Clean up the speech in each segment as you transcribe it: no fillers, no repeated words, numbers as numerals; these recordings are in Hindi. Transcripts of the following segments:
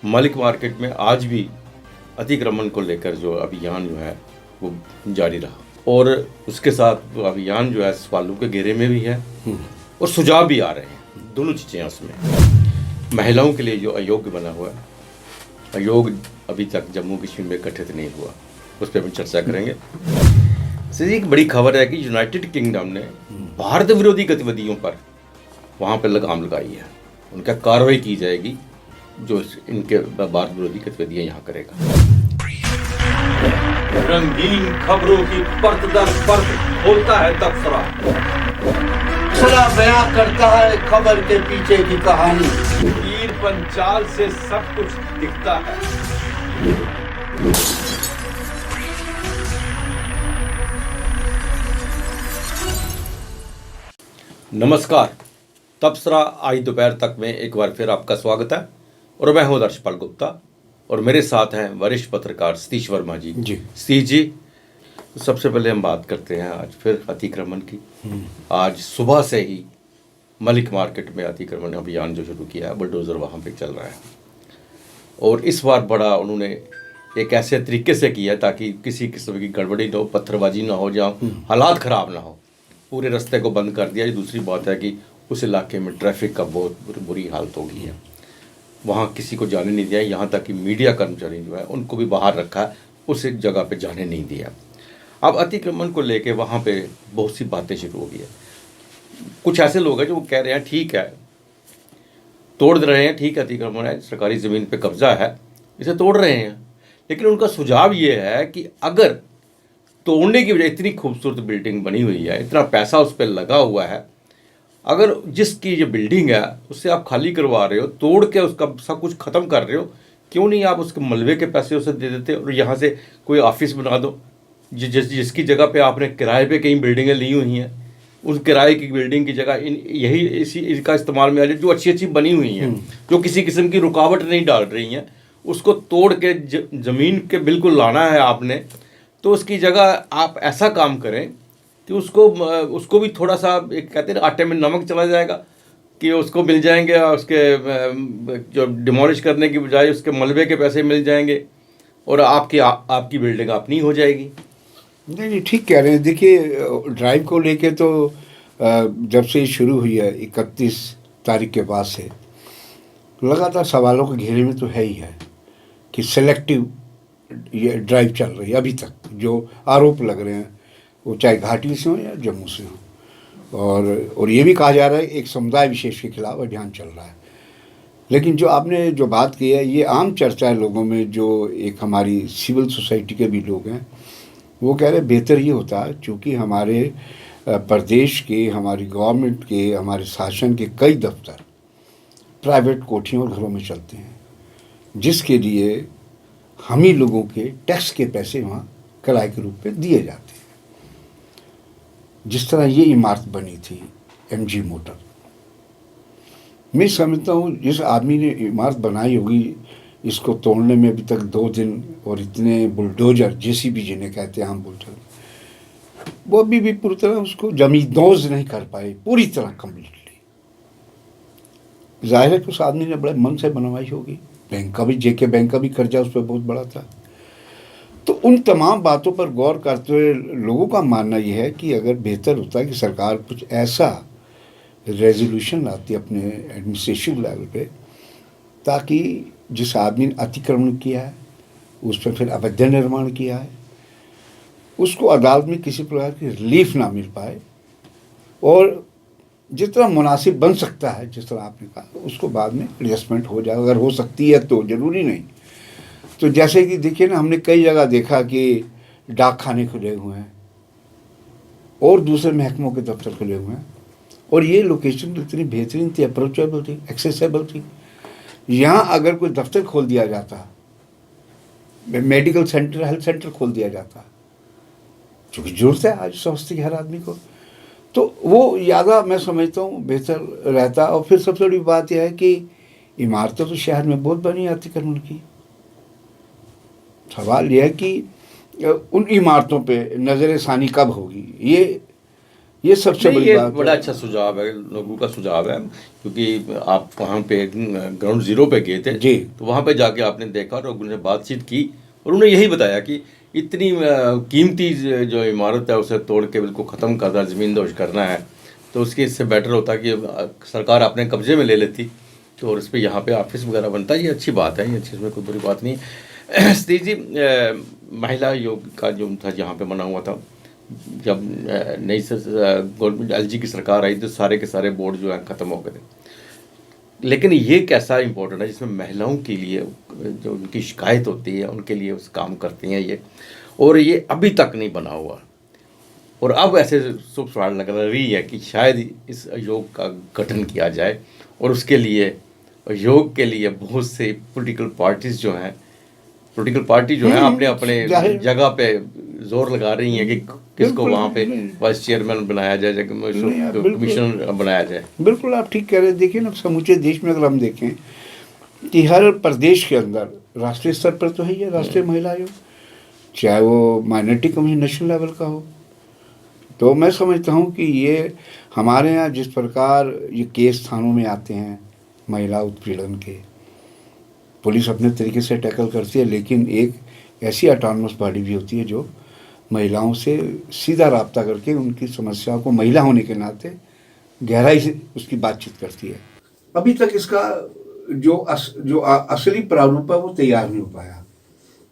मलिक मार्केट में आज भी अतिक्रमण को लेकर जो अभियान जो है वो जारी रहा और उसके साथ वो अभियान जो है सवालों के घेरे में भी है और सुझाव भी आ रहे हैं। दोनों चीज़ें उसमें महिलाओं के लिए जो अयोग्य बना हुआ है, आयोग अभी तक जम्मू कश्मीर में गठित नहीं हुआ, उस पर हम चर्चा करेंगे। सर, एक बड़ी खबर है कि यूनाइटेड किंगडम ने भारत विरोधी गतिविधियों पर वहाँ पर लगाम लगाई है। उनका कार्रवाई की जाएगी जो इनके भारत विरोधी गतिविधियाँ यहाँ करेगा। रंगीन खबरों की परत दर परत खोलता है तबसरा। तबसरा बयां करता है खबर के पीछे की कहानी। तीर पंचाल से सब कुछ दिखता है। नमस्कार, तबसरा आज दोपहर तक में एक बार फिर आपका स्वागत है और मैं हूं दर्शपाल गुप्ता और मेरे साथ हैं वरिष्ठ पत्रकार सतीश वर्मा जी। सतीश जी, तो सबसे पहले हम बात करते हैं आज फिर अतिक्रमण की। आज सुबह से ही मलिक मार्केट में अतिक्रमण अभियान जो शुरू किया है, बुलडोज़र वहाँ पे चल रहा है और इस बार बड़ा उन्होंने एक ऐसे तरीके से किया ताकि किसी किस्म की गड़बड़ी ना हो, पत्थरबाजी ना हो, जहाँ हालात ख़राब ना हो। पूरे रास्ते को बंद कर दिया। दूसरी बात है कि उस इलाके में ट्रैफिक का बहुत बुरी हालत हो गई है, वहाँ किसी को जाने नहीं दिया। यहाँ तक कि मीडिया कर्मचारी जो है उनको भी बाहर रखा है, उस जगह पे जाने नहीं दिया। अब अतिक्रमण को लेके वहाँ पे बहुत सी बातें शुरू हो गई है। कुछ ऐसे लोग हैं जो कह रहे हैं ठीक है, तोड़ रहे हैं, ठीक है, अतिक्रमण है, सरकारी ज़मीन पे कब्जा है, इसे तोड़ रहे हैं, लेकिन उनका सुझाव ये है कि अगर तोड़ने की वजह, इतनी खूबसूरत बिल्डिंग बनी हुई है, इतना पैसा उस पर लगा हुआ है, अगर जिसकी ये बिल्डिंग है उससे आप खाली करवा रहे हो, तोड़ के उसका सब कुछ ख़त्म कर रहे हो, क्यों नहीं आप उसके मलबे के पैसे उसे दे देते और यहाँ से कोई ऑफिस बना दो। जिसकी जगह पे आपने किराए पे कई बिल्डिंगें ली हुई हैं, उस किराए की बिल्डिंग की जगह इसका इस्तेमाल में आ जाए, जो अच्छी अच्छी बनी हुई हैं, जो किसी किस्म की रुकावट नहीं डाल रही हैं, उसको तोड़ के ज़मीन के बिल्कुल लाना है आपने, तो उसकी जगह आप ऐसा काम करें कि उसको भी थोड़ा सा, एक कहते हैं आटे में नमक चला जाएगा, कि उसको मिल जाएंगे उसके जो डिमोलिश करने की बजाय उसके मलबे के पैसे मिल जाएंगे और आपकी बिल्डिंग अपनी हो जाएगी। नहीं, ठीक कह रहे हैं। देखिए, ड्राइव को लेके तो जब से शुरू हुई है 31 तारीख के बाद से लगातार सवालों के घेरे में तो है ही है कि सेलेक्टिव ये ड्राइव चल रही है। अभी तक जो आरोप लग रहे हैं वो चाहे घाटी से हो या जम्मू से हो, और ये भी कहा जा रहा है एक समुदाय विशेष के खिलाफ अभियान चल रहा है। लेकिन जो आपने जो बात की है, ये आम चर्चा है लोगों में। जो एक हमारी सिविल सोसाइटी के भी लोग हैं, वो कह रहे बेहतर ये होता है, चूँकि हमारे प्रदेश के, हमारी गवर्नमेंट के, हमारे शासन के कई दफ्तर प्राइवेट कोठियों और घरों में चलते हैं, जिसके लिए हम ही लोगों के टैक्स के पैसे वहाँ किराए के रूप में दिए जाते हैं। जिस तरह ये इमारत बनी थी MG मोटर, मैं समझता हूँ जिस आदमी ने इमारत बनाई होगी, इसको तोड़ने में अभी तक 2 दिन और इतने बुलडोजर, JCB जिन्हें कहते हैं हम बुलडोजर, वो अभी भी पूरी तरह उसको जमींदोज नहीं कर पाए पूरी तरह कम्प्लीटली। जाहिर है कि उस आदमी ने बड़े मन से बनवाई होगी। बैंक का भी, JK बैंक का भी कर्जा उस पर बहुत बड़ा था। तो उन तमाम बातों पर गौर करते हुए लोगों का मानना यह है कि अगर बेहतर होता है कि सरकार कुछ ऐसा रेजोल्यूशन लाती अपने एडमिनिस्ट्रेशन लेवल पे, ताकि जिस आदमी ने अतिक्रमण किया है, उस पर फिर अवैध निर्माण किया है, उसको अदालत में किसी प्रकार की रिलीफ ना मिल पाए, और जितना मुनासिब बन सकता है, जिस तरह आपने कहा, उसको बाद में एडजस्टमेंट हो जाए, अगर हो सकती है तो, जरूरी नहीं। तो जैसे कि देखिए ना, हमने कई जगह देखा कि डाक खाने खुले हुए हैं और दूसरे महकमों के दफ्तर खुले हुए हैं, और ये लोकेशन इतनी बेहतरीन थी, अप्रोचेबल थी, एक्सेसिबल थी। यहाँ अगर कोई दफ्तर खोल दिया जाता, मेडिकल सेंटर, हेल्थ सेंटर खोल दिया जाता, चूँकि जरूरत है आज स्वास्थ्य की हर आदमी को, तो वो ज़्यादा मैं समझता हूँ बेहतर रहता। और फिर सबसे बड़ी बात यह है कि इमारतें तो शहर में बहुत बनी अतिक्रमण की। सवाल यह है कि उन इमारतों पे नज़र षानी कब होगी। ये ये सबसे नहीं, बड़ी ये बात बड़ा है। अच्छा सुझाव है, लोगों का सुझाव है, क्योंकि आप वहाँ पे ग्राउंड जीरो पे गए थे जी। तो वहाँ पे जाके आपने देखा और उनसे बातचीत की और उन्हें यही बताया कि इतनी कीमती जो इमारत है उसे तोड़ के बिल्कुल ख़त्म करना, ज़मीन दोष करना है, तो उसके इससे बेटर होता कि सरकार अपने कब्जे में ले लेती तो, और इस पर यहाँ पे ऑफिस वगैरह बनता। ये अच्छी बात है, ये चीज़ में कोई बुरी बात नहीं है। सतीश जी, महिला योग का जो था यहाँ पे बना हुआ था, जब नई गवर्नमेंट एलजी की सरकार आई तो सारे के सारे बोर्ड जो है ख़त्म हो गए थे, लेकिन ये कैसा इम्पोर्टेंट है जिसमें महिलाओं के लिए जो उनकी शिकायत होती है उनके लिए उस काम करती हैं ये, और ये अभी तक नहीं बना हुआ। और अब ऐसे शुभ सवाल लग रही है कि शायद इस योग का गठन किया जाए और उसके लिए योग के लिए बहुत से पॉलिटिकल पार्टी जो है अपने अपने जगह पे जोर लगा रही हैं कि किसको वहाँ पे वाइस चेयरमैन बनाया जाए, कमिश्नर बनाया जाए। बिल्कुल आप ठीक कह रहे हैं। देखिए ना, समूचे देश में अगर हम देखें कि हर प्रदेश के अंदर राष्ट्रीय स्तर पर तो है ही है राष्ट्रीय महिला आयोग, चाहे वो माइनॉरिटी कमीशन नेशनल लेवल का हो। तो मैं समझता हूँ कि ये हमारे यहाँ जिस प्रकार ये केस थानों में आते हैं महिला उत्पीड़न के, पुलिस अपने तरीके से टैकल करती है, लेकिन एक ऐसी ऑटोनमस बॉडी भी होती है जो महिलाओं से सीधा रब्ता करके उनकी समस्याओं को महिला होने के नाते गहराई से उसकी बातचीत करती है। अभी तक इसका जो असली प्रारूप है वो तैयार नहीं हो पाया।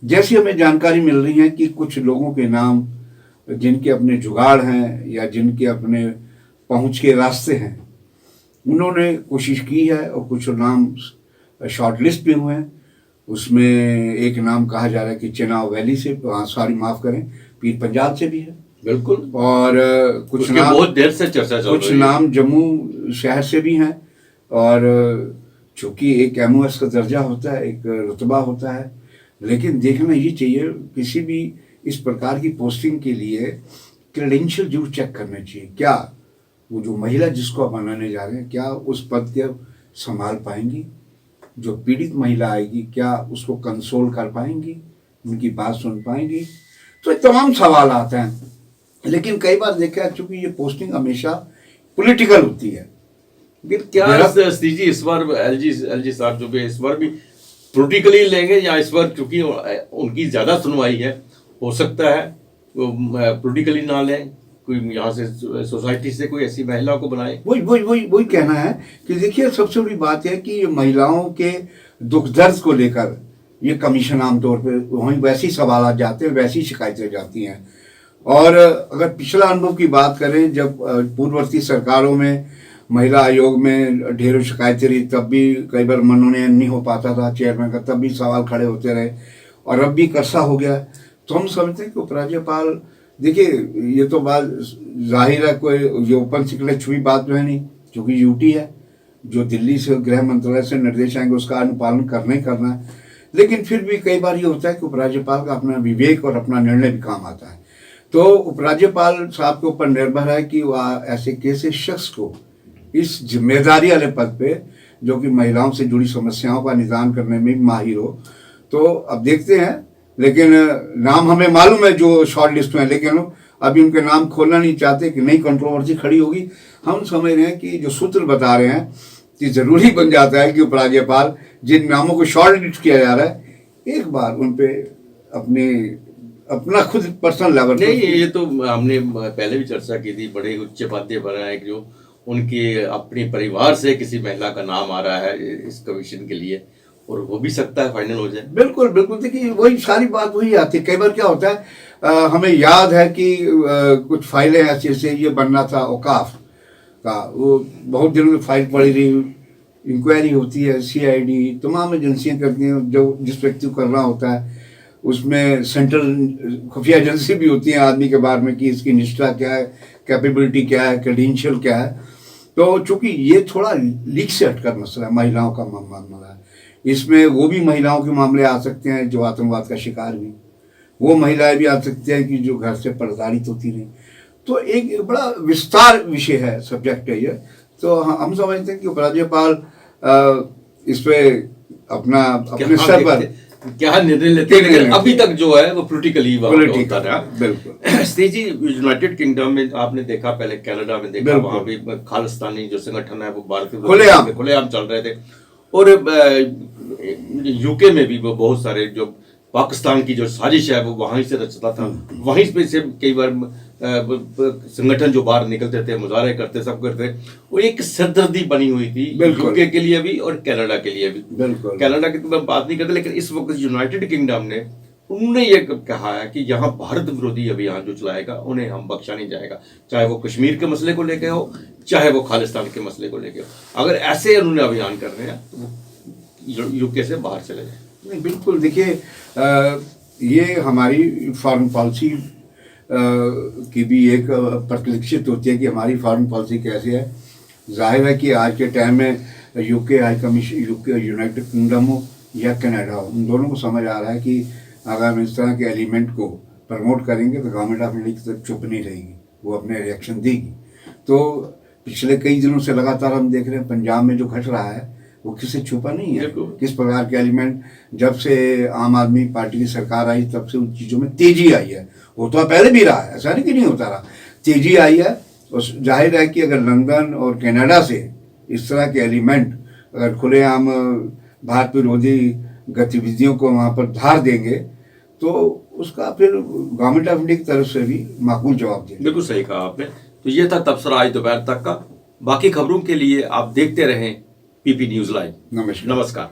जैसी हमें जानकारी मिल रही है कि कुछ लोगों के नाम जिनके अपने जुगाड़ हैं या जिनके अपने पहुंच के रास्ते हैं, उन्होंने कोशिश की है और कुछ नाम शॉर्ट लिस्ट भी हुए हैं। उसमें एक नाम कहा जा रहा है कि चेनाब वैली से, माफ़ करें, पीर पंजाब से भी है। बिल्कुल। और कुछ नाम बहुत देर से चर्चा चल रही है। कुछ नाम जम्मू शहर से भी हैं। और चूँकि एक MOS का दर्जा होता है, एक रुतबा होता है, लेकिन देखना ये चाहिए किसी भी इस प्रकार की पोस्टिंग के लिए क्रेडेंशियल जरूर चेक करना चाहिए। क्या वो जो महिला जिसको आप बनाने जा रहे हैं, क्या उस पद को संभाल पाएंगी? जो पीड़ित महिला आएगी, क्या उसको कंसोल कर पाएंगी, उनकी बात सुन पाएंगी? तो तमाम सवाल आते हैं। लेकिन कई बार देखा, चूंकि ये पोस्टिंग हमेशा पॉलिटिकल होती है। क्या सतीश जी इस बार एलजी साहब जो भी इस बार भी पॉलिटिकली लेंगे, या इस बार क्योंकि उनकी ज़्यादा सुनवाई है, हो सकता है वो पॉलिटिकली ना लें, कोई यहाँ से सोसाइटी से कोई ऐसी महिला को बनाए? वही कहना है कि देखिए, सबसे बड़ी बात है कि महिलाओं के दुख दर्द को लेकर ये कमीशन आमतौर पर वहीं वैसी सवाल जाते हैं, वैसी शिकायतें जाती हैं। और अगर पिछला अनुभव की बात करें, जब पूर्ववर्ती सरकारों में महिला आयोग में ढेरों शिकायतें रही, तब भी कई बार मनोनयन नहीं हो पाता था चेयरमैन का, तब भी सवाल खड़े होते रहे, और अब भी कर्सा हो गया। तो हम समझते हैं कि उपराज्यपाल, देखिए ये तो बात जाहिर है, कोई ये ओपन सीक्रेट छुई बात तो है नहीं, क्योंकि ड्यूटी है, जो दिल्ली से गृह मंत्रालय से निर्देश आएंगे उसका अनुपालन करना ही करना है। लेकिन फिर भी कई बार ये होता है कि उपराज्यपाल का अपना विवेक और अपना निर्णय भी काम आता है। तो उपराज्यपाल साहब के ऊपर निर्भर है कि वह ऐसे किसी शख्स को इस जिम्मेदारी वाले पद पे, जो कि महिलाओं से जुड़ी समस्याओं का निदान करने में भी माहिर हो। तो अब देखते हैं, लेकिन नाम हमें मालूम है जो शॉर्ट लिस्ट में है, लेकिन अभी उनके नाम खोलना नहीं चाहते कि नई कंट्रोवर्सी खड़ी होगी। हम समझ रहे हैं कि जो सूत्र बता रहे हैं कि जरूरी बन जाता है कि उपराज्यपाल जिन नामों को शॉर्ट लिस्ट किया जा रहा है, एक बार उन पे अपना खुद पर्सनल लेवल। नहीं, ये तो हमने पहले भी चर्चा की थी, बड़े उच्च पद पर हैं जो उनके अपने परिवार से किसी महिला का नाम आ रहा है इस कमीशन के लिए, और वो भी सकता है फाइनल हो जाए। बिल्कुल बिल्कुल। देखिए वही सारी बात वही आती है। कई बार क्या होता है, हमें याद है कि कुछ फाइलें ऐसी ऐसे ये बनना था औकाफ का, वो बहुत दिनों की फाइल पड़ी रही, इंक्वायरी होती है, CID तमाम एजेंसियां करती हैं, जो जिस व्यक्ति को करना होता है उसमें सेंट्रल खुफिया एजेंसी भी होती है आदमी के बारे में कि इसकी निष्ठा क्या है, कैपेबिलिटी क्या है, क्रेडेंशियल क्या है। तो चूंकि ये थोड़ा लीक से हटकर मसला है, महिलाओं का मामला है, इसमें वो भी महिलाओं के मामले आ सकते हैं जो आतंकवाद का शिकार हुई, वो महिलाएं भी आ सकती हैं कि जो घर से प्रताड़ित होती रही। तो एक बड़ा विस्तार विषय है, सब्जेक्ट है ये। तो हम समझते हैं कि उपराज्यपाल इस पे अपने स्तर पर क्या निर्णय लेते हैं, लेकिन अभी तक जो है वो पॉलिटिकली होता रहा। बिल्कुल स्टेज जी, यूनाइटेड किंगडम में आपने देखा, पहले कनाडा में देखा, बिल्कुल। वहां भी खालिस्तानी जो संगठन है वो भारतीय खुलेआम। खुलेआम चल रहे थे। और यूके में भी वो बहुत सारे जो पाकिस्तान की जो साजिश है वो वहीं से रचता था, वहीं पे से कई बार संगठन जो बाहर निकलते थे, मुजाहरे करते, सब करते, वो एक सरदर्दी बनी हुई थी यूके के लिए भी और कनाडा के लिए भी। बिल्कुल। कनाडा की तो मैं बात नहीं करता, लेकिन इस वक्त यूनाइटेड किंगडम ने उन्होंने ये कहा है कि यहाँ भारत विरोधी अभियान जो चलाएगा उन्हें हम बख्शा नहीं जाएगा, चाहे वो कश्मीर के मसले को लेके हो, चाहे वो खालिस्तान के मसले को लेके हो। अगर ऐसे उन्होंने अभियान कर रहे हैं तो वो यूके से बाहर चले जाए। नहीं, बिल्कुल। देखिए, ये हमारी फॉरेन पॉलिसी की भी एक परिलक्षित होती है कि हमारी फॉरेन पॉलिसी कैसे है। जाहिर है कि आज के टाइम में UK high commission, UK United kingdom हो या कनाडा हो, उन दोनों को समझ आ रहा है कि अगर हम इस तरह के एलिमेंट को प्रमोट करेंगे तो गवर्नमेंट ऑफ इंडिया की तरफ चुप नहीं रहेगी, वो अपने रिएक्शन देगी। तो पिछले कई दिनों से लगातार हम देख रहे हैं पंजाब में जो घट रहा है वो किसी छुपा नहीं है। किस प्रकार के एलिमेंट, जब से आम आदमी पार्टी की सरकार आई तब से उन चीज़ों में तेजी आई है। होता पहले भी रहा है, ऐसा नहीं कि नहीं होता रहा, तेजी आई है। और जाहिर है कि अगर लंदन और कनाडा से इस तरह के एलिमेंट अगर खुलेआम भारत विरोधी गतिविधियों को वहाँ पर धार देंगे तो उसका फिर गवर्नमेंट ऑफ इंडिया की तरफ से भी माकूल जवाब देंगे। बिल्कुल सही कहा आपने। तो ये था तबसरा आज दोपहर तक का। बाकी खबरों के लिए आप देखते रहें पीपी न्यूज़ लाइव। नमस्कार। नमस्कार।